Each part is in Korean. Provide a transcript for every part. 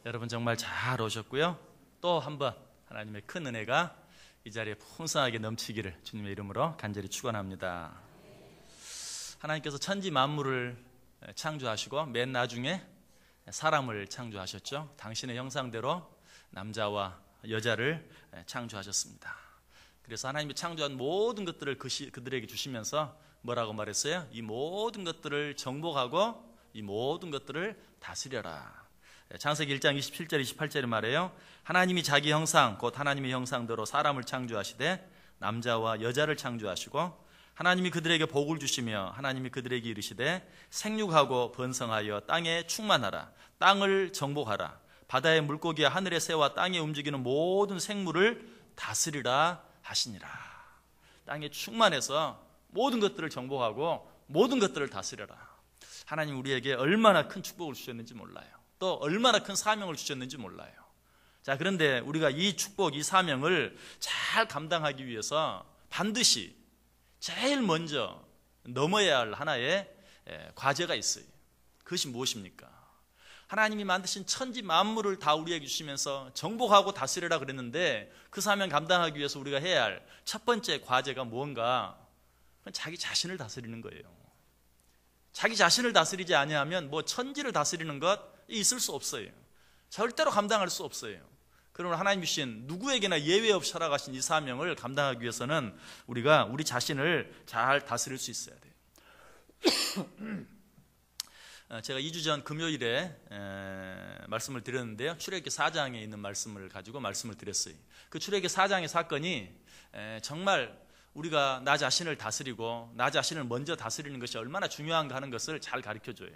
여러분 정말 잘 오셨고요. 또 한번 하나님의 큰 은혜가 이 자리에 풍성하게 넘치기를 주님의 이름으로 간절히 축원합니다. 하나님께서 천지 만물을 창조하시고 맨 나중에 사람을 창조하셨죠. 당신의 형상대로 남자와 여자를 창조하셨습니다. 그래서 하나님이 창조한 모든 것들을 그들에게 주시면서 뭐라고 말했어요? 이 모든 것들을 정복하고 이 모든 것들을 다스려라. 창세기 1장 27절 28절에 말해요. 하나님이 자기 형상 곧 하나님의 형상대로 사람을 창조하시되 남자와 여자를 창조하시고 하나님이 그들에게 복을 주시며 하나님이 그들에게 이르시되 생육하고 번성하여 땅에 충만하라. 땅을 정복하라. 바다의 물고기와 하늘의 새와 땅에 움직이는 모든 생물을 다스리라 하시니라. 땅에 충만해서 모든 것들을 정복하고 모든 것들을 다스려라. 하나님 우리에게 얼마나 큰 축복을 주셨는지 몰라요. 또 얼마나 큰 사명을 주셨는지 몰라요. 자, 그런데 우리가 이 축복, 이 사명을 잘 감당하기 위해서 반드시 제일 먼저 넘어야 할 하나의 과제가 있어요. 그것이 무엇입니까? 하나님이 만드신 천지 만물을 다 우리에게 주시면서 정복하고 다스리라 그랬는데 그 사명 감당하기 위해서 우리가 해야 할 첫 번째 과제가 무언가? 자기 자신을 다스리는 거예요. 자기 자신을 다스리지 아니하면 뭐 천지를 다스리는 것 있을 수 없어요. 절대로 감당할 수 없어요. 그러면 하나님 주신 누구에게나 예외 없이 살아가신 이 사명을 감당하기 위해서는 우리가 우리 자신을 잘 다스릴 수 있어야 돼요. 제가 2주 전 금요일에 말씀을 드렸는데요. 출애굽기 4장에 있는 말씀을 가지고 말씀을 드렸어요. 그 출애굽기 4장의 사건이 정말 우리가 나 자신을 다스리고 나 자신을 먼저 다스리는 것이 얼마나 중요한가 하는 것을 잘 가르쳐줘요.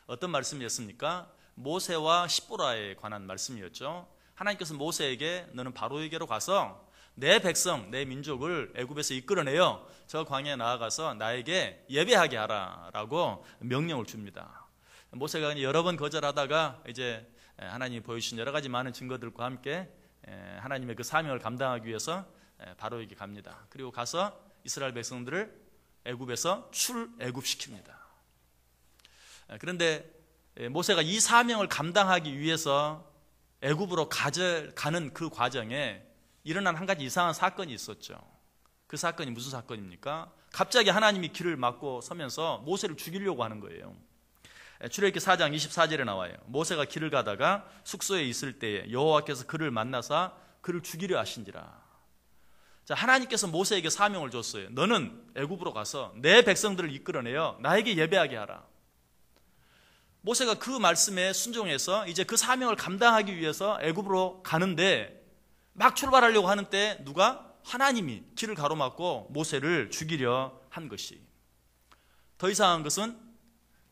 어떤 말씀이었습니까? 모세와 십보라에 관한 말씀이었죠. 하나님께서 모세에게 너는 바로에게로 가서 내 백성, 내 민족을 애굽에서 이끌어내어 저 광야에 나아가서 나에게 예배하게 하라라고 명령을 줍니다. 모세가 여러 번 거절하다가 이제 하나님이 보여주신 여러 가지 많은 증거들과 함께 하나님의 그 사명을 감당하기 위해서 바로에게 갑니다. 그리고 가서 이스라엘 백성들을 애굽에서 출애굽시킵니다. 그런데 모세가 이 사명을 감당하기 위해서 애굽으로 가는 그 과정에 일어난 한 가지 이상한 사건이 있었죠. 그 사건이 무슨 사건입니까? 갑자기 하나님이 길을 막고 서면서 모세를 죽이려고 하는 거예요. 출애굽기 4장 24절에 나와요. 모세가 길을 가다가 숙소에 있을 때에 여호와께서 그를 만나사 그를 죽이려 하신지라. 자, 하나님께서 모세에게 사명을 줬어요. 너는 애굽으로 가서 내 백성들을 이끌어내어 나에게 예배하게 하라. 모세가 그 말씀에 순종해서 이제 그 사명을 감당하기 위해서 애굽으로 가는데 막 출발하려고 하는 때 누가? 하나님이 길을 가로막고 모세를 죽이려 한 것이. 더 이상한 것은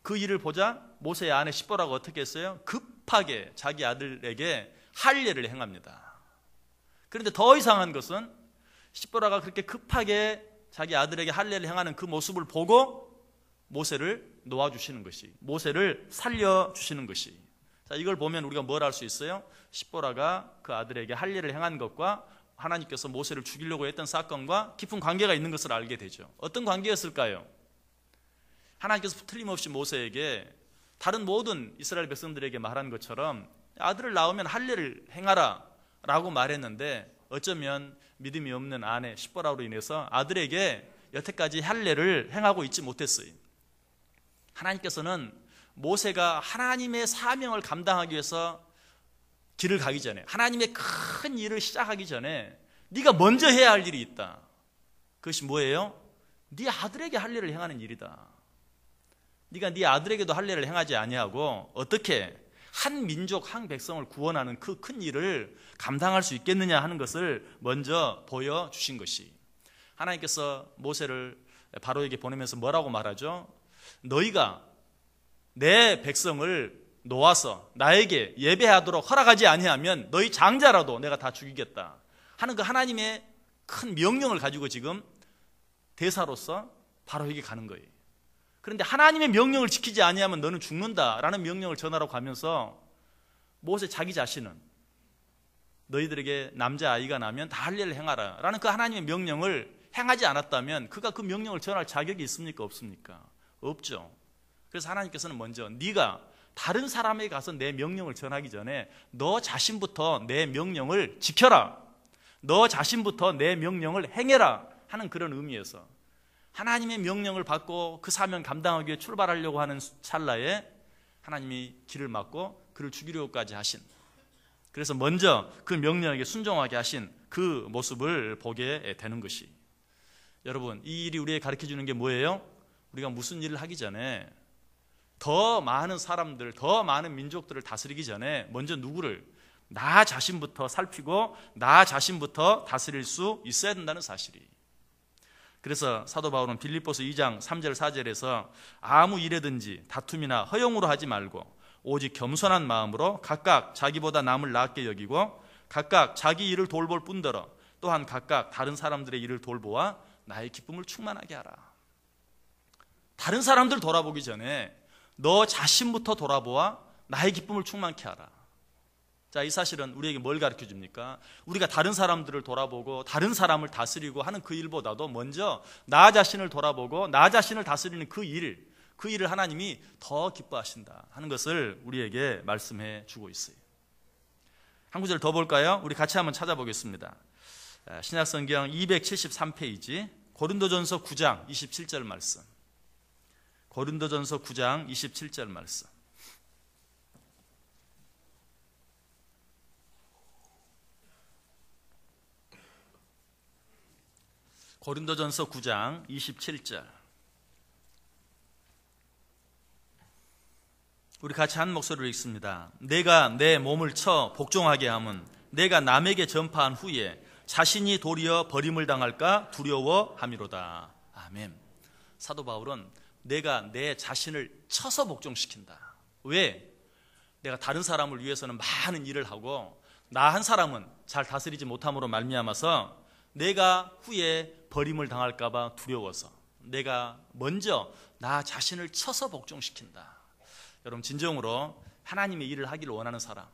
그 일을 보자 모세의 아내 십보라가 어떻게 했어요? 급하게 자기 아들에게 할례를 행합니다. 그런데 더 이상한 것은 십보라가 그렇게 급하게 자기 아들에게 할례를 행하는 그 모습을 보고 모세를 놓아주시는 것이, 모세를 살려주시는 것이. 자, 이걸 보면 우리가 뭘 알 수 있어요? 십보라가 그 아들에게 할례를 행한 것과 하나님께서 모세를 죽이려고 했던 사건과 깊은 관계가 있는 것을 알게 되죠. 어떤 관계였을까요? 하나님께서 틀림없이 모세에게 다른 모든 이스라엘 백성들에게 말한 것처럼 아들을 낳으면 할례를 행하라 라고 말했는데 어쩌면 믿음이 없는 아내 십보라로 인해서 아들에게 여태까지 할례를 행하고 있지 못했어요. 하나님께서는 모세가 하나님의 사명을 감당하기 위해서 길을 가기 전에, 하나님의 큰 일을 시작하기 전에 네가 먼저 해야 할 일이 있다. 그것이 뭐예요? 네 아들에게 할례를 행하는 일이다. 네가 네 아들에게도 할례를 행하지 아니하고 어떻게 한 민족, 한 백성을 구원하는 그 큰 일을 감당할 수 있겠느냐 하는 것을 먼저 보여주신 것이. 하나님께서 모세를 바로에게 보내면서 뭐라고 말하죠? 너희가 내 백성을 놓아서 나에게 예배하도록 허락하지 아니하면 너희 장자라도 내가 다 죽이겠다 하는 그 하나님의 큰 명령을 가지고 지금 대사로서 바로에게 가는 거예요. 그런데 하나님의 명령을 지키지 아니하면 너는 죽는다라는 명령을 전하러 가면서 모세 자기 자신은 너희들에게 남자아이가 나면 다 할례를 행하라 라는 그 하나님의 명령을 행하지 않았다면 그가 그 명령을 전할 자격이 있습니까? 없습니까? 없죠. 그래서 하나님께서는 먼저 네가 다른 사람에게 가서 내 명령을 전하기 전에 너 자신부터 내 명령을 지켜라. 너 자신부터 내 명령을 행해라 하는 그런 의미에서 하나님의 명령을 받고 그 사명 감당하기 위해 출발하려고 하는 찰나에 하나님이 길을 막고 그를 죽이려고까지 하신, 그래서 먼저 그 명령에게 순종하게 하신 그 모습을 보게 되는 것이, 여러분 이 일이 우리에게 가르쳐주는 게 뭐예요? 우리가 무슨 일을 하기 전에 더 많은 사람들, 더 많은 민족들을 다스리기 전에 먼저 누구를? 나 자신부터 살피고 나 자신부터 다스릴 수 있어야 된다는 사실이. 그래서 사도 바울은 빌립보서 2장 3절 4절에서 아무 일에든지 다툼이나 허용으로 하지 말고 오직 겸손한 마음으로 각각 자기보다 남을 낫게 여기고 각각 자기 일을 돌볼 뿐더러 또한 각각 다른 사람들의 일을 돌보아 나의 기쁨을 충만하게 하라. 다른 사람들 돌아보기 전에 너 자신부터 돌아보아 나의 기쁨을 충만케 하라. 자, 이 사실은 우리에게 뭘 가르쳐 줍니까? 우리가 다른 사람들을 돌아보고 다른 사람을 다스리고 하는 그 일보다도 먼저 나 자신을 돌아보고 나 자신을 다스리는 그 일을 하나님이 더 기뻐하신다 하는 것을 우리에게 말씀해 주고 있어요. 한 구절 더 볼까요? 우리 같이 한번 찾아보겠습니다. 신약성경 273페이지 고린도전서 9장 27절 말씀. 고린도전서 9장 27절 말씀. 고린도전서 9장 27절. 우리 같이 한 목소리로 읽습니다. 내가 내 몸을 쳐 복종하게 함은 내가 남에게 전파한 후에 자신이 도리어 버림을 당할까 두려워함이로다. 아멘. 사도 바울은 내가 내 자신을 쳐서 복종시킨다. 왜? 내가 다른 사람을 위해서는 많은 일을 하고 나 한 사람은 잘 다스리지 못함으로 말미암아서 내가 후에 버림을 당할까 봐 두려워서 내가 먼저 나 자신을 쳐서 복종시킨다. 여러분 진정으로 하나님의 일을 하기를 원하는 사람,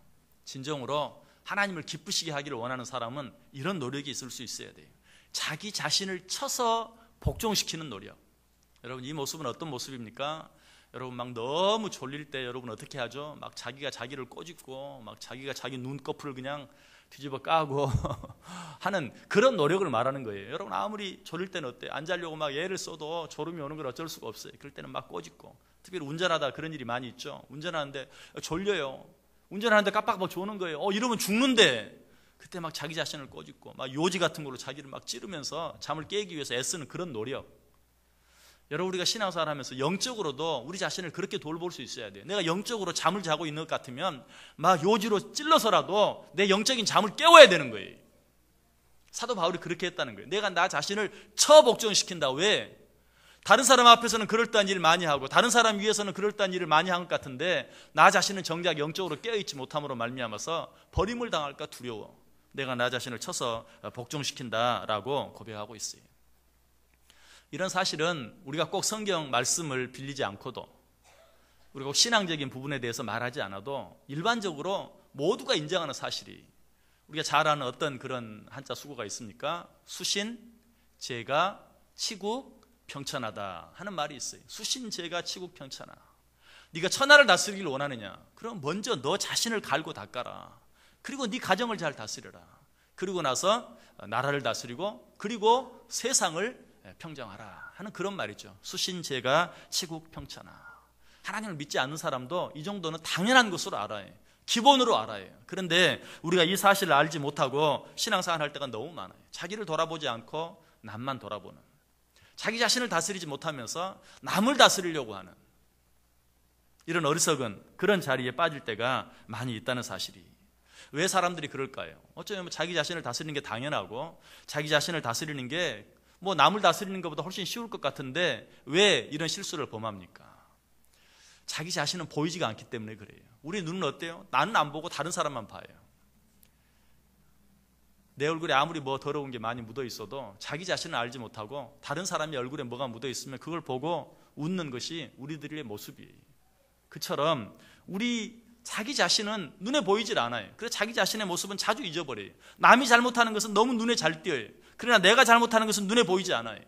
진정으로 하나님을 기쁘시게 하기를 원하는 사람은 이런 노력이 있을 수 있어야 돼요. 자기 자신을 쳐서 복종시키는 노력. 여러분 이 모습은 어떤 모습입니까? 여러분 막 너무 졸릴 때 여러분 어떻게 하죠? 막 자기가 자기를 꼬집고 막 자기가 자기 눈꺼풀을 그냥 뒤집어 까고 하는 그런 노력을 말하는 거예요. 여러분 아무리 졸릴 때는 어때요? 안 자려고 막 애를 써도 졸음이 오는 걸 어쩔 수가 없어요. 그럴 때는 막 꼬집고, 특히 운전하다 그런 일이 많이 있죠. 운전하는데 졸려요. 운전하는데 깜빡 조는 거예요. 이러면 죽는데 그때 막 자기 자신을 꼬집고 막 요지 같은 걸로 자기를 막 찌르면서 잠을 깨기 위해서 애쓰는 그런 노력. 여러분 우리가 신앙생활 하면서 영적으로도 우리 자신을 그렇게 돌볼 수 있어야 돼요. 내가 영적으로 잠을 자고 있는 것 같으면 막 요지로 찔러서라도 내 영적인 잠을 깨워야 되는 거예요. 사도 바울이 그렇게 했다는 거예요. 내가 나 자신을 처복종시킨다. 왜? 다른 사람 앞에서는 그럴듯한 일 많이 하고 다른 사람 위해서는 그럴듯한 일을 많이 한 것 같은데 나 자신은 정작 영적으로 깨어있지 못함으로 말미암아서 버림을 당할까 두려워. 내가 나 자신을 쳐서 복종시킨다라고 고백하고 있어요. 이런 사실은 우리가 꼭 성경 말씀을 빌리지 않고도 우리가 꼭 신앙적인 부분에 대해서 말하지 않아도 일반적으로 모두가 인정하는 사실이, 우리가 잘 아는 어떤 그런 한자 수고가 있습니까? 수신, 제가, 치국, 평천하다 하는 말이 있어요. 수신, 제가, 치국, 평천하. 네가 천하를 다스리기를 원하느냐? 그럼 먼저 너 자신을 갈고 닦아라. 그리고 네 가정을 잘 다스려라. 그리고 나서 나라를 다스리고 그리고 세상을 평정하라 하는 그런 말이죠. 수신제가 치국평천하. 하나님을 믿지 않는 사람도 이 정도는 당연한 것으로 알아요. 기본으로 알아요. 그런데 우리가 이 사실을 알지 못하고 신앙생활 할 때가 너무 많아요. 자기를 돌아보지 않고 남만 돌아보는, 자기 자신을 다스리지 못하면서 남을 다스리려고 하는 이런 어리석은 그런 자리에 빠질 때가 많이 있다는 사실이. 왜 사람들이 그럴까요? 어쩌면 자기 자신을 다스리는 게 당연하고 자기 자신을 다스리는 게 뭐 남을 다스리는 것보다 훨씬 쉬울 것 같은데 왜 이런 실수를 범합니까? 자기 자신은 보이지가 않기 때문에 그래요. 우리 눈은 어때요? 나는 안 보고 다른 사람만 봐요. 내 얼굴에 아무리 뭐 더러운 게 많이 묻어 있어도 자기 자신을 알지 못하고 다른 사람의 얼굴에 뭐가 묻어 있으면 그걸 보고 웃는 것이 우리들의 모습이에요. 그처럼 우리 자기 자신은 눈에 보이질 않아요. 그래서 자기 자신의 모습은 자주 잊어버려요. 남이 잘못하는 것은 너무 눈에 잘 띄어요. 그러나 내가 잘못하는 것은 눈에 보이지 않아요.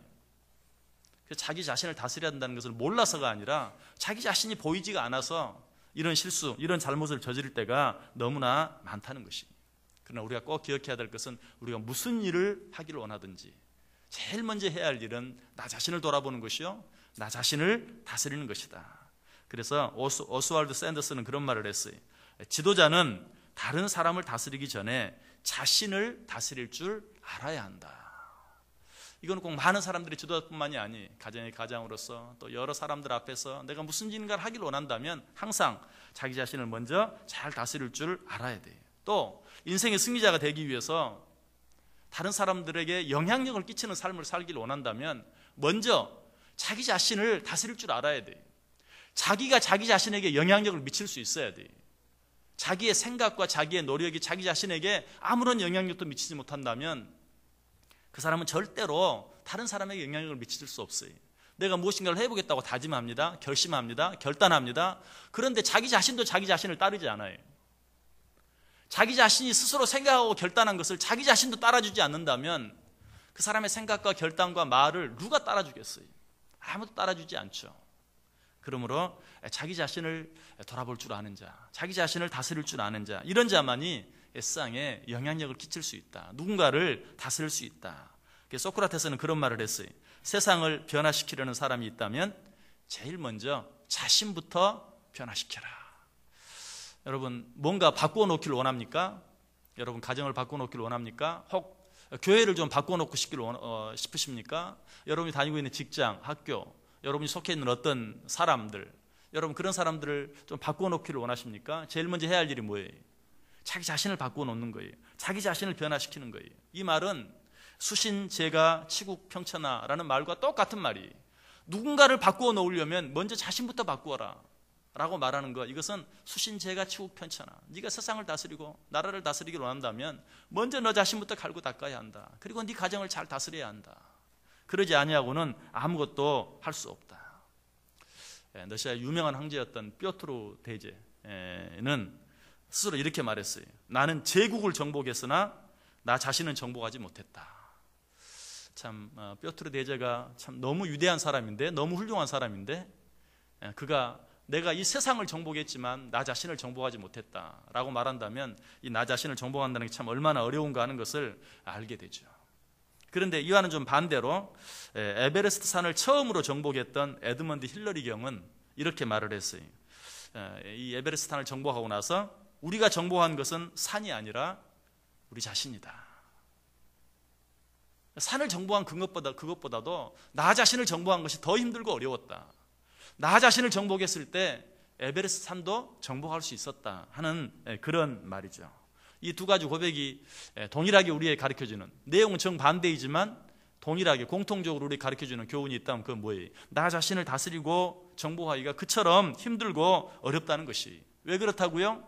그래서 자기 자신을 다스려야 한다는 것을 몰라서가 아니라 자기 자신이 보이지가 않아서 이런 실수, 이런 잘못을 저지를 때가 너무나 많다는 것입니다. 그러나 우리가 꼭 기억해야 될 것은 우리가 무슨 일을 하기를 원하든지 제일 먼저 해야 할 일은 나 자신을 돌아보는 것이요, 나 자신을 다스리는 것이다. 그래서 오스왈드 샌더스는 그런 말을 했어요. 지도자는 다른 사람을 다스리기 전에 자신을 다스릴 줄 알아야 한다. 이건 꼭 많은 사람들이 지도자뿐만이 아니, 가정의 가장으로서 또 여러 사람들 앞에서 내가 무슨 일인가를 하길 원한다면 항상 자기 자신을 먼저 잘 다스릴 줄 알아야 돼요. 또 인생의 승리자가 되기 위해서 다른 사람들에게 영향력을 끼치는 삶을 살기를 원한다면 먼저 자기 자신을 다스릴 줄 알아야 돼요. 자기가 자기 자신에게 영향력을 미칠 수 있어야 돼요. 자기의 생각과 자기의 노력이 자기 자신에게 아무런 영향력도 미치지 못한다면 그 사람은 절대로 다른 사람에게 영향력을 미칠 수 없어요. 내가 무엇인가를 해보겠다고 다짐합니다. 결심합니다. 결단합니다. 그런데 자기 자신도 자기 자신을 따르지 않아요. 자기 자신이 스스로 생각하고 결단한 것을 자기 자신도 따라주지 않는다면 그 사람의 생각과 결단과 말을 누가 따라주겠어요? 아무도 따라주지 않죠. 그러므로 자기 자신을 돌아볼 줄 아는 자, 자기 자신을 다스릴 줄 아는 자, 이런 자만이 세상에 영향력을 끼칠 수 있다. 누군가를 다스릴 수 있다. 소크라테스는 그런 말을 했어요. 세상을 변화시키려는 사람이 있다면 제일 먼저 자신부터 변화시켜라. 여러분, 뭔가 바꾸어 놓기를 원합니까? 여러분, 가정을 바꾸어 놓기를 원합니까? 혹 교회를 좀 바꾸어 놓고 싶으십니까? 여러분이 다니고 있는 직장, 학교, 여러분이 속해 있는 어떤 사람들, 여러분 그런 사람들을 좀 바꾸어 놓기를 원하십니까? 제일 먼저 해야 할 일이 뭐예요? 자기 자신을 바꾸어 놓는 거예요. 자기 자신을 변화시키는 거예요. 이 말은 수신제가 치국평천하라는 말과 똑같은 말이에요. 누군가를 바꾸어 놓으려면 먼저 자신부터 바꾸어라 라고 말하는 것, 이것은 수신제가 치국평천하. 네가 세상을 다스리고 나라를 다스리기를 원한다면 먼저 너 자신부터 갈고 닦아야 한다. 그리고 네 가정을 잘 다스려야 한다. 그러지 아니하고는 아무것도 할 수 없다. 러시아의 유명한 황제였던 뾰트르 대제는 스스로 이렇게 말했어요. 나는 제국을 정복했으나 나 자신은 정복하지 못했다. 참 뾰트르 대제가 참 너무 위대한 사람인데, 너무 훌륭한 사람인데, 그가 내가 이 세상을 정복했지만 나 자신을 정복하지 못했다라고 말한다면 이 나 자신을 정복한다는 게 참 얼마나 어려운가 하는 것을 알게 되죠. 그런데 이와는 좀 반대로 에베레스트 산을 처음으로 정복했던 에드먼드 힐러리 경은 이렇게 말을 했어요. 이 에베레스트 산을 정복하고 나서 우리가 정복한 것은 산이 아니라 우리 자신이다. 산을 정복한 그것보다도 나 자신을 정복한 것이 더 힘들고 어려웠다. 나 자신을 정복했을 때 에베레스트 산도 정복할 수 있었다 하는 그런 말이죠. 이 두 가지 고백이 동일하게 우리에게 가르쳐주는, 내용은 정반대이지만 동일하게 공통적으로 우리에게 가르쳐주는 교훈이 있다면 그건 뭐예요? 나 자신을 다스리고 정복하기가 그처럼 힘들고 어렵다는 것이. 왜 그렇다고요?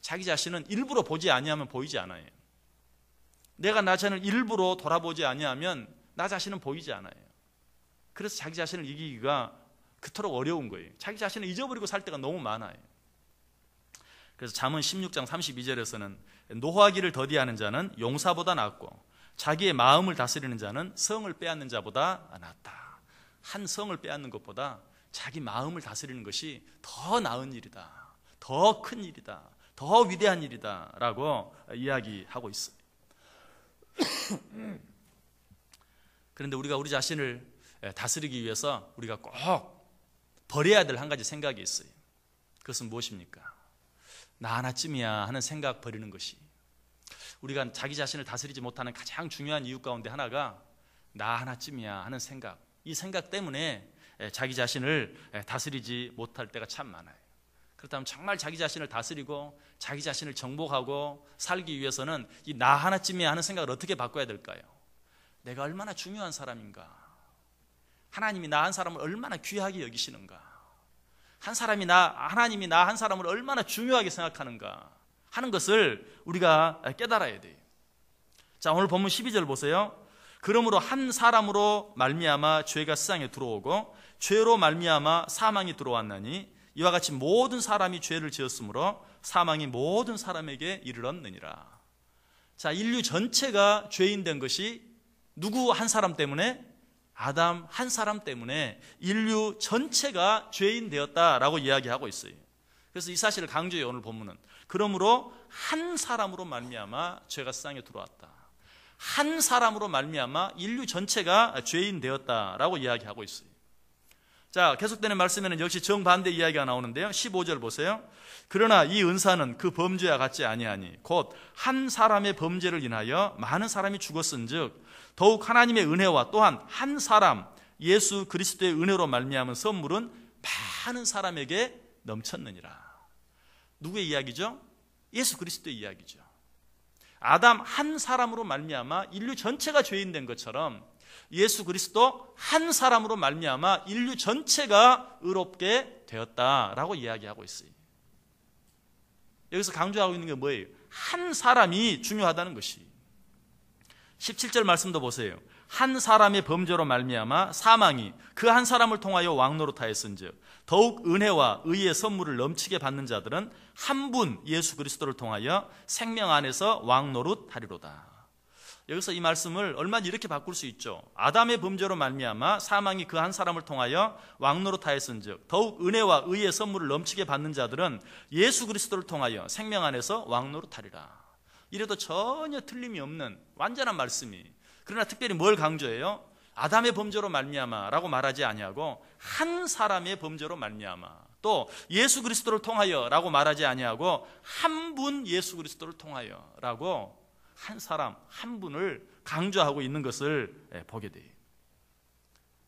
자기 자신은 일부러 보지 아니하면 보이지 않아요. 내가 나 자신을 일부러 돌아보지 아니하면 나 자신은 보이지 않아요. 그래서 자기 자신을 이기기가 그토록 어려운 거예요. 자기 자신을 잊어버리고 살 때가 너무 많아요. 그래서 잠언 16장 32절에서는 노하기를 더디하는 자는 용사보다 낫고 자기의 마음을 다스리는 자는 성을 빼앗는 자보다 낫다. 한 성을 빼앗는 것보다 자기 마음을 다스리는 것이 더 나은 일이다. 더 큰 일이다. 더 위대한 일이다 라고 이야기하고 있어요. 그런데 우리가 우리 자신을 다스리기 위해서 우리가 꼭 버려야 될 한 가지 생각이 있어요. 그것은 무엇입니까? 나 하나쯤이야 하는 생각 버리는 것이. 우리가 자기 자신을 다스리지 못하는 가장 중요한 이유 가운데 하나가 나 하나쯤이야 하는 생각. 이 생각 때문에 자기 자신을 다스리지 못할 때가 참 많아요. 그렇다면 정말 자기 자신을 다스리고 자기 자신을 정복하고 살기 위해서는 이 나 하나쯤이야 하는 생각을 어떻게 바꿔야 될까요? 내가 얼마나 중요한 사람인가? 하나님이 나 한 사람을 얼마나 귀하게 여기시는가? 하나님이 나 한 사람을 얼마나 중요하게 생각하는가 하는 것을 우리가 깨달아야 돼요. 자, 오늘 본문 12절 보세요. 그러므로 한 사람으로 말미암아 죄가 세상에 들어오고 죄로 말미암아 사망이 들어왔나니 이와 같이 모든 사람이 죄를 지었으므로 사망이 모든 사람에게 이르렀느니라. 자, 인류 전체가 죄인 된 것이 누구 한 사람 때문에? 아담 한 사람 때문에 인류 전체가 죄인 되었다라고 이야기하고 있어요. 그래서 이 사실을 강조해요. 오늘 본문은. 그러므로 한 사람으로 말미암아 죄가 세상에 들어왔다. 한 사람으로 말미암아 인류 전체가 죄인 되었다라고 이야기하고 있어요. 자, 계속되는 말씀에는 역시 정반대 이야기가 나오는데요. 15절 보세요. 그러나 이 은사는 그 범죄와 같지 아니하니 곧 한 사람의 범죄를 인하여 많은 사람이 죽었은즉 더욱 하나님의 은혜와 또한 한 사람 예수 그리스도의 은혜로 말미암은 선물은 많은 사람에게 넘쳤느니라. 누구의 이야기죠? 예수 그리스도의 이야기죠. 아담 한 사람으로 말미암아 인류 전체가 죄인 된 것처럼 예수 그리스도 한 사람으로 말미암아 인류 전체가 의롭게 되었다라고 이야기하고 있어요. 여기서 강조하고 있는 게 뭐예요? 한 사람이 중요하다는 것이. 17절 말씀도 보세요. 한 사람의 범죄로 말미암아 사망이 그 한 사람을 통하여 왕노릇하였은즉 더욱 은혜와 의의 선물을 넘치게 받는 자들은 한 분 예수 그리스도를 통하여 생명 안에서 왕노릇하리로다. 여기서 이 말씀을 얼마나 이렇게 바꿀 수 있죠. 아담의 범죄로 말미암아 사망이 그 한 사람을 통하여 왕노릇하였은즉 더욱 은혜와 의의 선물을 넘치게 받는 자들은 예수 그리스도를 통하여 생명 안에서 왕노릇하리라. 이래도 전혀 틀림이 없는 완전한 말씀이. 그러나 특별히 뭘 강조해요? 아담의 범죄로 말미암아라고 말하지 아니하고 한 사람의 범죄로 말미암아, 또 예수 그리스도를 통하여라고 말하지 아니하고 한 분 예수 그리스도를 통하여라고 한 사람, 한 분을 강조하고 있는 것을 보게 돼요.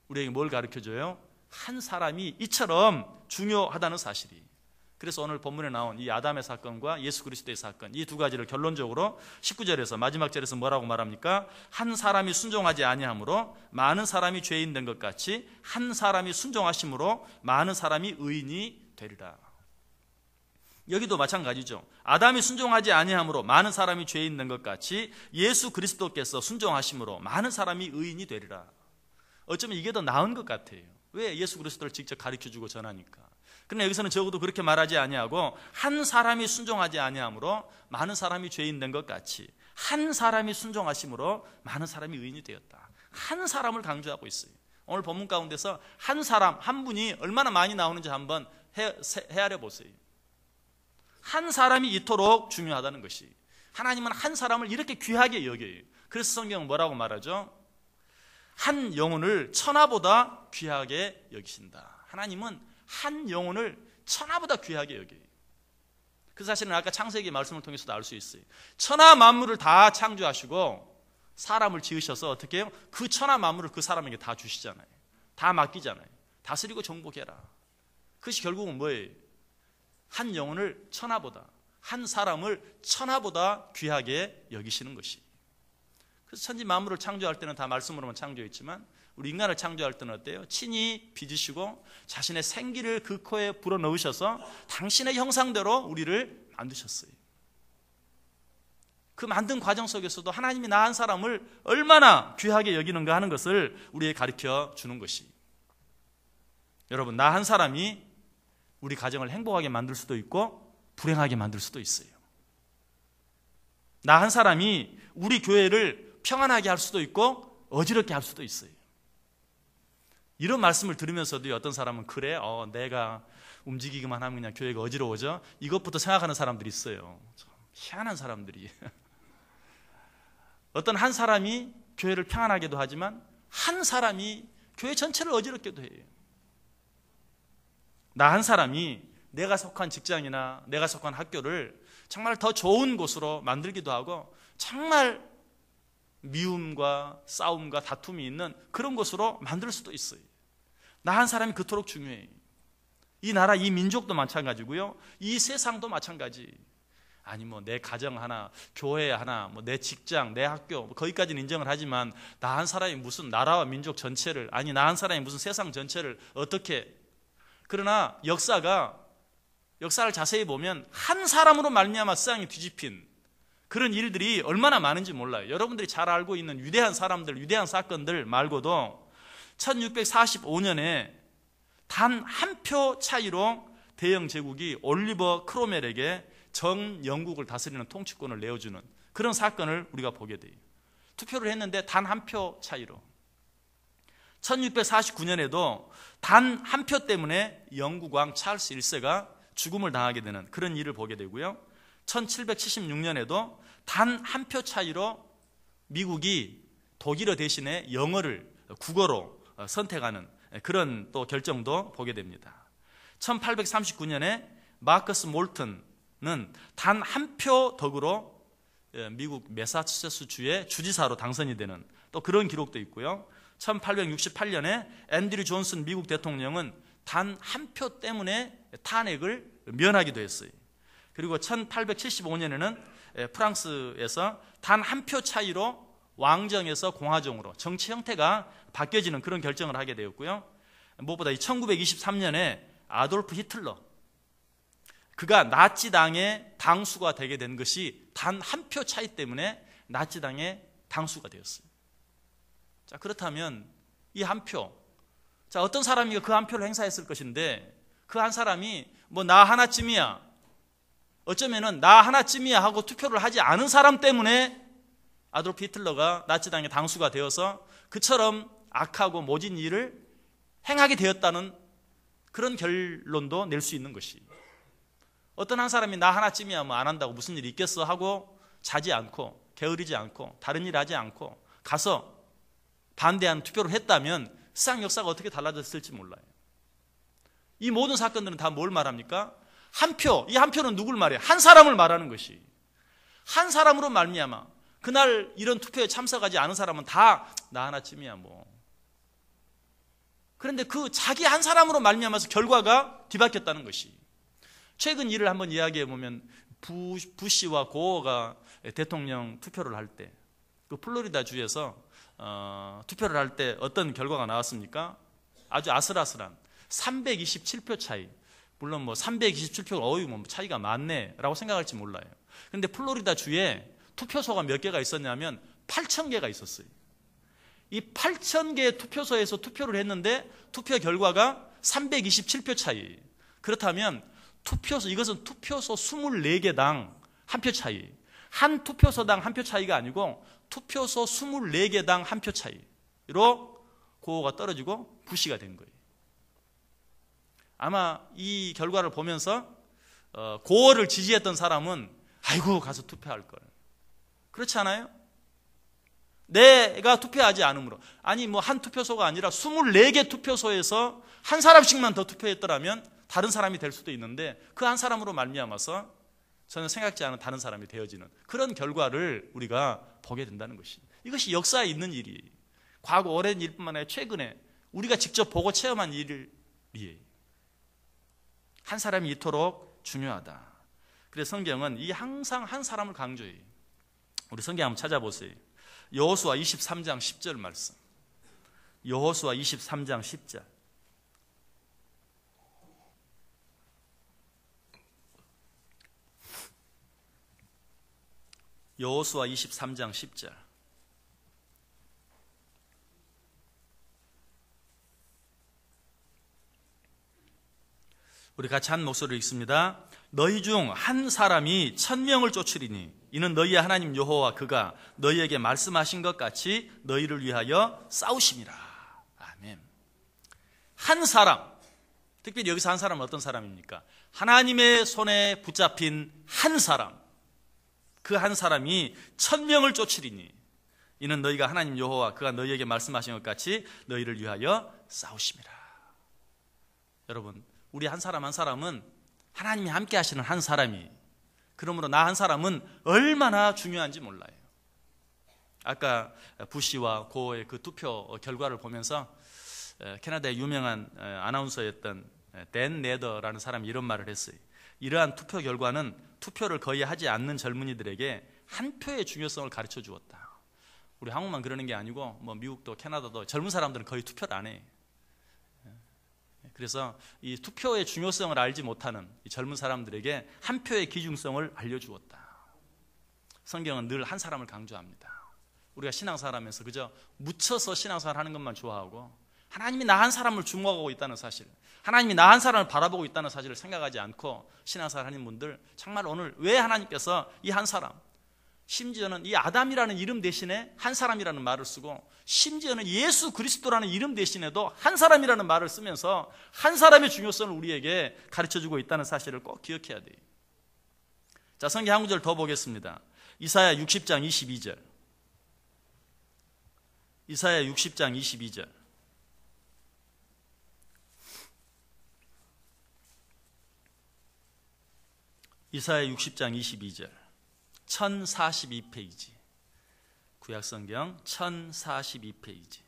우리에게 뭘 가르쳐줘요? 한 사람이 이처럼 중요하다는 사실이. 그래서 오늘 본문에 나온 이 아담의 사건과 예수 그리스도의 사건, 이 두 가지를 결론적으로 19절에서 마지막 절에서 뭐라고 말합니까? 한 사람이 순종하지 아니함으로 많은 사람이 죄인 된 것 같이 한 사람이 순종하심으로 많은 사람이 의인이 되리라. 여기도 마찬가지죠. 아담이 순종하지 아니함으로 많은 사람이 죄인 된 것 같이 예수 그리스도께서 순종하심으로 많은 사람이 의인이 되리라. 어쩌면 이게 더 나은 것 같아요. 왜? 예수 그리스도를 직접 가르쳐주고 전하니까. 그러나 여기서는 적어도 그렇게 말하지 아니하고 한 사람이 순종하지 아니함으로 많은 사람이 죄인 된 것 같이 한 사람이 순종하심으로 많은 사람이 의인이 되었다. 한 사람을 강조하고 있어요. 오늘 본문 가운데서 한 사람, 한 분이 얼마나 많이 나오는지 한번 헤아려 보세요. 한 사람이 이토록 중요하다는 것이. 하나님은 한 사람을 이렇게 귀하게 여겨요. 그래서 성경은 뭐라고 말하죠? 한 영혼을 천하보다 귀하게 여기신다. 하나님은 한 영혼을 천하보다 귀하게 여겨요. 그 사실은 아까 창세기 말씀을 통해서도 알 수 있어요. 천하 만물을 다 창조하시고 사람을 지으셔서 어떻게 해요? 그 천하 만물을 그 사람에게 다 주시잖아요. 다 맡기잖아요. 다스리고 정복해라. 그것이 결국은 뭐예요? 한 영혼을 천하보다, 한 사람을 천하보다 귀하게 여기시는 것이. 그래서 천지 만물을 창조할 때는 다 말씀으로만 창조했지만 우리 인간을 창조할 때는 어때요? 친히 빚으시고 자신의 생기를 그 코에 불어넣으셔서 당신의 형상대로 우리를 만드셨어요. 그 만든 과정 속에서도 하나님이 나 한 사람을 얼마나 귀하게 여기는가 하는 것을 우리에게 가르쳐 주는 것이. 여러분, 나 한 사람이 우리 가정을 행복하게 만들 수도 있고 불행하게 만들 수도 있어요. 나 한 사람이 우리 교회를 평안하게 할 수도 있고 어지럽게 할 수도 있어요. 이런 말씀을 들으면서도 어떤 사람은 그래? 내가 움직이기만 하면 그냥 교회가 어지러워져? 이것부터 생각하는 사람들이 있어요. 참 희한한 사람들이. 어떤 한 사람이 교회를 평안하게도 하지만 한 사람이 교회 전체를 어지럽게도 해요. 나 한 사람이 내가 속한 직장이나 내가 속한 학교를 정말 더 좋은 곳으로 만들기도 하고 정말 미움과 싸움과 다툼이 있는 그런 곳으로 만들 수도 있어요. 나 한 사람이 그토록 중요해요. 이 나라, 이 민족도 마찬가지고요. 이 세상도 마찬가지. 아니 내 가정 하나, 교회 하나, 내 직장, 내 학교 거기까지는 인정을 하지만 나 한 사람이 무슨 나라와 민족 전체를, 아니 나 한 사람이 무슨 세상 전체를 어떻게. 그러나 역사를 자세히 보면 한 사람으로 말미암아 세상이 뒤집힌 그런 일들이 얼마나 많은지 몰라요. 여러분들이 잘 알고 있는 위대한 사람들, 위대한 사건들 말고도 1645년에 단 한 표 차이로 대영 제국이 올리버 크로멜에게 전 영국을 다스리는 통치권을 내어주는 그런 사건을 우리가 보게 돼요. 투표를 했는데 단 한 표 차이로. 1649년에도 단 한 표 때문에 영국 왕 찰스 1세가 죽음을 당하게 되는 그런 일을 보게 되고요. 1776년에도 단 한 표 차이로 미국이 독일어 대신에 국어로 선택하는 그런 또 결정도 보게 됩니다. 1839년에 마커스 몰튼은 단 한 표 덕으로 미국 매사추세츠 주의 주지사로 당선이 되는 또 그런 기록도 있고요. 1868년에 앤드류 존슨 미국 대통령은 단 한 표 때문에 탄핵을 면하기도 했어요. 그리고 1875년에는 프랑스에서 단 한 표 차이로 왕정에서 공화정으로 정치 형태가 바뀌어지는 그런 결정을 하게 되었고요. 무엇보다 1923년에 아돌프 히틀러, 그가 나치당의 당수가 되게 된 것이 단 한 표 차이 때문에 나치당의 당수가 되었어요. 자, 그렇다면 이 한 표, 자, 어떤 사람이 그 한 표를 행사했을 것인데 그 한 사람이 뭐 나 하나쯤이야, 어쩌면은 나 하나쯤이야 하고 투표를 하지 않은 사람 때문에 아돌프 히틀러가 나치당의 당수가 되어서 그처럼 악하고 모진 일을 행하게 되었다는 그런 결론도 낼 수 있는 것이, 어떤 한 사람이 나 하나쯤이야 뭐 안 한다고 무슨 일이 있겠어 하고 자지 않고 게으르지 않고 다른 일 하지 않고 가서 반대하는 투표를 했다면 세상 역사가 어떻게 달라졌을지 몰라요. 이 모든 사건들은 다 뭘 말합니까? 한 표, 이 한 표는 누굴 말해요? 한 사람을 말하는 것이, 한 사람으로 말미암아 그날 이런 투표에 참석하지 않은 사람은 다 나 하나쯤이야 뭐. 그런데 그 자기 한 사람으로 말미암아서 결과가 뒤바뀌었다는 것이, 최근 일을 한번 이야기해 보면 부시와 고어가 대통령 투표를 할 때 그 플로리다 주에서 투표를 할 때 어떤 결과가 나왔습니까? 아주 아슬아슬한 327표 차이. 물론 뭐 327표가 어이 뭐 차이가 많네라고 생각할지 몰라요. 그런데 플로리다 주에 투표소가 몇 개가 있었냐면 8,000개가 있었어요. 이 8,000개의 투표소에서 투표를 했는데 투표 결과가 327표 차이. 그렇다면 이것은 투표소 24개당 한 표 차이. 한 투표소당 한 표 차이가 아니고 투표소 24개당 한 표 차이로 고호가 떨어지고 부시가 된 거예요. 아마 이 결과를 보면서 고호를 지지했던 사람은 아이고 가서 투표할 걸. 그렇지 않아요? 내가 투표하지 않으므로, 아니 뭐 한 투표소가 아니라 24개 투표소에서 한 사람씩만 더 투표했더라면 다른 사람이 될 수도 있는데 그 한 사람으로 말미암아서 전혀 생각지 않은 다른 사람이 되어지는 그런 결과를 우리가 보게 된다는 것이, 이것이 역사에 있는 일이에요. 과거 오랜 일뿐만 아니라 최근에 우리가 직접 보고 체험한 일이에요. 한 사람이 이토록 중요하다. 그래서 성경은 항상 한 사람을 강조해요. 우리 성경 한번 찾아보세요. 여호수아 23장 10절 말씀. 여호수아 23장 10절. 여호수아 23장 10절. 우리 같이 한 목소리로 읽습니다. 너희 중 한 사람이 1,000명을 쫓으리니 이는 너희의 하나님 여호와 그가 너희에게 말씀하신 것 같이 너희를 위하여 싸우심이라. 아멘. 한 사람, 특별히 여기서 한 사람은 어떤 사람입니까? 하나님의 손에 붙잡힌 한 사람, 그 한 사람이 1,000명을 쫓으리니 이는 너희가 하나님 여호와 그가 너희에게 말씀하신 것 같이 너희를 위하여 싸우심이라. 여러분, 우리 한 사람 한 사람은 하나님이 함께 하시는 한 사람이, 그러므로 나 한 사람은 얼마나 중요한지 몰라요. 아까 부시와 고의 그 투표 결과를 보면서 캐나다의 유명한 아나운서였던 댄 네더라는 사람이 이런 말을 했어요. 이러한 투표 결과는 투표를 거의 하지 않는 젊은이들에게 한 표의 중요성을 가르쳐 주었다. 우리 한국만 그러는 게 아니고 뭐 미국도 캐나다도 젊은 사람들은 거의 투표를 안 해. 그래서 이 투표의 중요성을 알지 못하는 이 젊은 사람들에게 한 표의 기중성을 알려주었다. 성경은 늘 한 사람을 강조합니다. 우리가 신앙생활하면서 그저 묻혀서 신앙생활 하는 것만 좋아하고 하나님이 나 한 사람을 주목하고 있다는 사실, 하나님이 나 한 사람을 바라보고 있다는 사실을 생각하지 않고 신앙생활 하는 분들, 정말 오늘 왜 하나님께서 이 한 사람, 심지어는 이 아담이라는 이름 대신에 한 사람이라는 말을 쓰고, 심지어는 예수 그리스도라는 이름 대신에도 한 사람이라는 말을 쓰면서 한 사람의 중요성을 우리에게 가르쳐주고 있다는 사실을 꼭 기억해야 돼요. 자, 성경 한 구절 더 보겠습니다. 이사야 60장 22절. 이사야 60장 22절. 이사야 60장 22절. 1042페이지. 구약성경 1042페이지.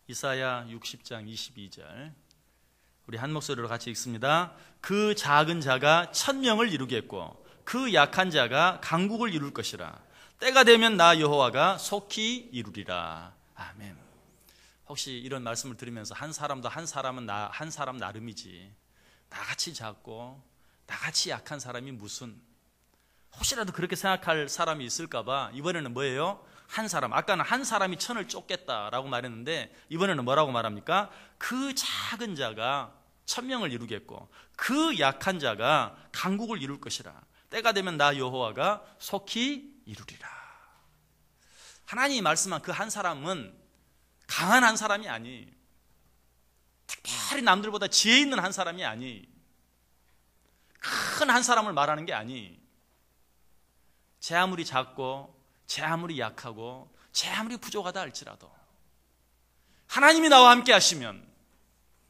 이사야 60장 22절. 우리 한 목소리로 같이 읽습니다. 그 작은 자가 1000명을 이루겠고 그 약한 자가 강국을 이룰 것이라. 때가 되면 나 여호와가 속히 이루리라. 아멘. 혹시 이런 말씀을 들으면서 한 사람도 한 사람은 한 사람 나름이지, 나같이 작고 나같이 약한 사람이 무슨, 혹시라도 그렇게 생각할 사람이 있을까 봐 이번에는 뭐예요? 한 사람. 아까는 한 사람이 천을 쫓겠다라고 말했는데 이번에는 뭐라고 말합니까? 그 작은 자가 1000명을 이루겠고 그 약한 자가 강국을 이룰 것이라. 때가 되면 나 여호와가 속히 이루리라. 하나님이 말씀한 그 한 사람은 강한 한 사람이 아니, 특별히 남들보다 지혜 있는 한 사람이 아니, 큰 한 사람을 말하는 게 아니, 제 아무리 작고 제 아무리 약하고 제 아무리 부족하다 할지라도 하나님이 나와 함께 하시면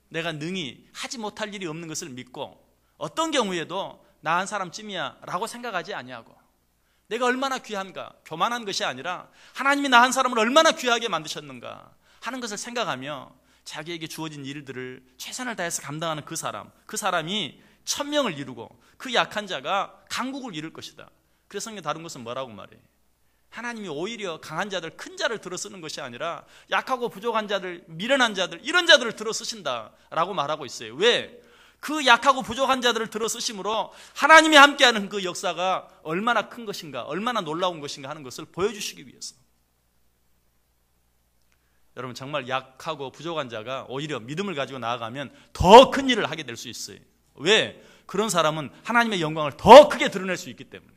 내가 능히 하지 못할 일이 없는 것을 믿고, 어떤 경우에도 나 한 사람쯤이야 라고 생각하지 아니하고, 내가 얼마나 귀한가, 교만한 것이 아니라 하나님이 나 한 사람을 얼마나 귀하게 만드셨는가 하는 것을 생각하며 자기에게 주어진 일들을 최선을 다해서 감당하는 그 사람이 1000명을 이루고 그 약한 자가 강국을 이룰 것이다. 그래서 성경 다른 것은 뭐라고 말해? 하나님이 오히려 강한 자들, 큰 자를 들어 쓰는 것이 아니라 약하고 부족한 자들, 미련한 자들, 이런 자들을 들어 쓰신다라고 말하고 있어요. 왜? 그 약하고 부족한 자들을 들어 쓰심으로 하나님이 함께하는 그 역사가 얼마나 큰 것인가, 얼마나 놀라운 것인가 하는 것을 보여주시기 위해서. 여러분, 정말 약하고 부족한 자가 오히려 믿음을 가지고 나아가면 더 큰 일을 하게 될 수 있어요. 왜? 그런 사람은 하나님의 영광을 더 크게 드러낼 수 있기 때문에.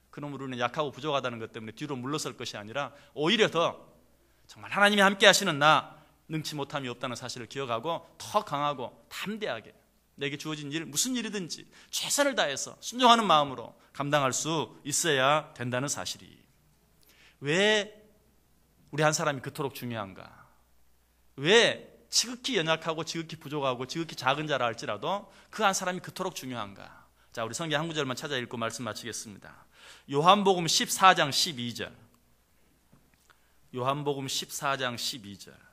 그러므로 우리는 약하고 부족하다는 것 때문에 뒤로 물러설 것이 아니라 오히려 더 정말 하나님이 함께 하시는 나, 능치 못함이 없다는 사실을 기억하고 더 강하고 담대하게 내게 주어진 일, 무슨 일이든지 최선을 다해서 순종하는 마음으로 감당할 수 있어야 된다는 사실이. 왜 우리 한 사람이 그토록 중요한가? 왜 지극히 연약하고 지극히 부족하고 지극히 작은 자라 할지라도 그 한 사람이 그토록 중요한가? 자, 우리 성경 한 구절만 찾아 읽고 말씀 마치겠습니다. 요한복음 14장 12절. 요한복음 14장 12절.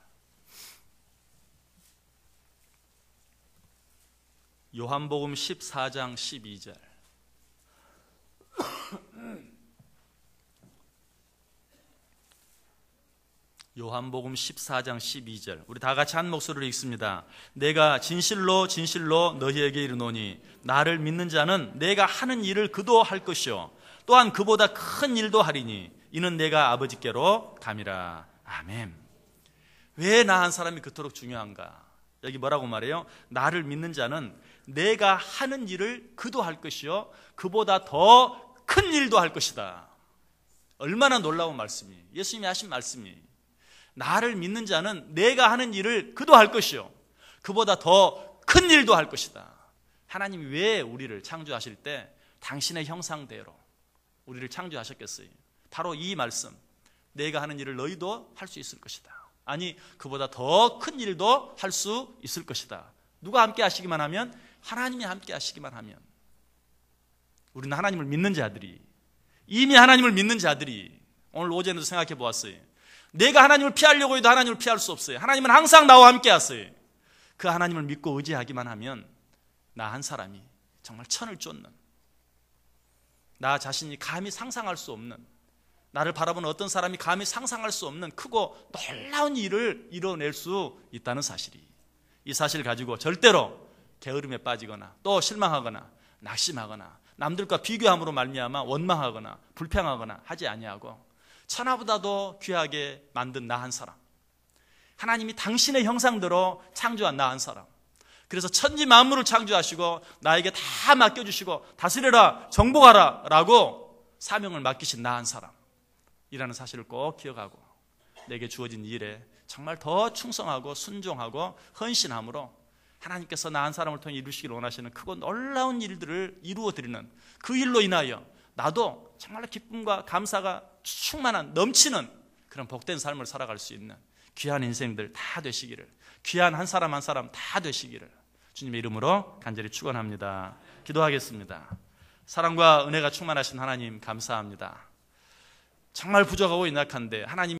요한복음 14장 12절. 요한복음 14장 12절. 우리 다 같이 한 목소리로 읽습니다. 내가 진실로 진실로 너희에게 이르노니 나를 믿는 자는 내가 하는 일을 그도 할 것이요 또한 그보다 큰 일도 하리니 이는 내가 아버지께로 감이라. 아멘. 왜 나 한 사람이 그토록 중요한가? 여기 뭐라고 말해요? 나를 믿는 자는 내가 하는 일을 그도 할 것이요 그보다 더 큰 일도 할 것이다. 얼마나 놀라운 말씀이, 예수님이 하신 말씀이. 나를 믿는 자는 내가 하는 일을 그도 할 것이요 그보다 더 큰 일도 할 것이다. 하나님이 왜 우리를 창조하실 때 당신의 형상대로 우리를 창조하셨겠어요? 바로 이 말씀, 내가 하는 일을 너희도 할 수 있을 것이다. 아니, 그보다 더 큰 일도 할 수 있을 것이다. 누가 함께 하시기만 하면? 하나님이 함께 하시기만 하면. 우리는 하나님을 믿는 자들이, 이미 하나님을 믿는 자들이 오늘 오전에도 생각해 보았어요. 내가 하나님을 피하려고 해도 하나님을 피할 수 없어요. 하나님은 항상 나와 함께 하세요. 그 하나님을 믿고 의지하기만 하면 나 한 사람이 정말 천을 쫓는, 나 자신이 감히 상상할 수 없는, 나를 바라보는 어떤 사람이 감히 상상할 수 없는 크고 놀라운 일을 이뤄낼 수 있다는 사실이, 이 사실을 가지고 절대로 게으름에 빠지거나 또 실망하거나 낙심하거나 남들과 비교함으로 말미암아 원망하거나 불평하거나 하지 아니하고 천하보다도 귀하게 만든 나 한 사람, 하나님이 당신의 형상대로 창조한 나 한 사람, 그래서 천지 만물을 창조하시고 나에게 다 맡겨주시고 다스려라 정복하라 라고 사명을 맡기신 나 한 사람이라는 사실을 꼭 기억하고 내게 주어진 일에 정말 더 충성하고 순종하고 헌신함으로 하나님께서 나 한 사람을 통해 이루시길 원하시는 크고 놀라운 일들을 이루어드리는 그 일로 인하여 나도 정말 기쁨과 감사가 충만한 넘치는 그런 복된 삶을 살아갈 수 있는 귀한 인생들 다 되시기를, 귀한 한 사람 한 사람 다 되시기를 주님의 이름으로 간절히 축원합니다. 기도하겠습니다. 사랑과 은혜가 충만하신 하나님 감사합니다. 정말 부족하고 연약한데 하나님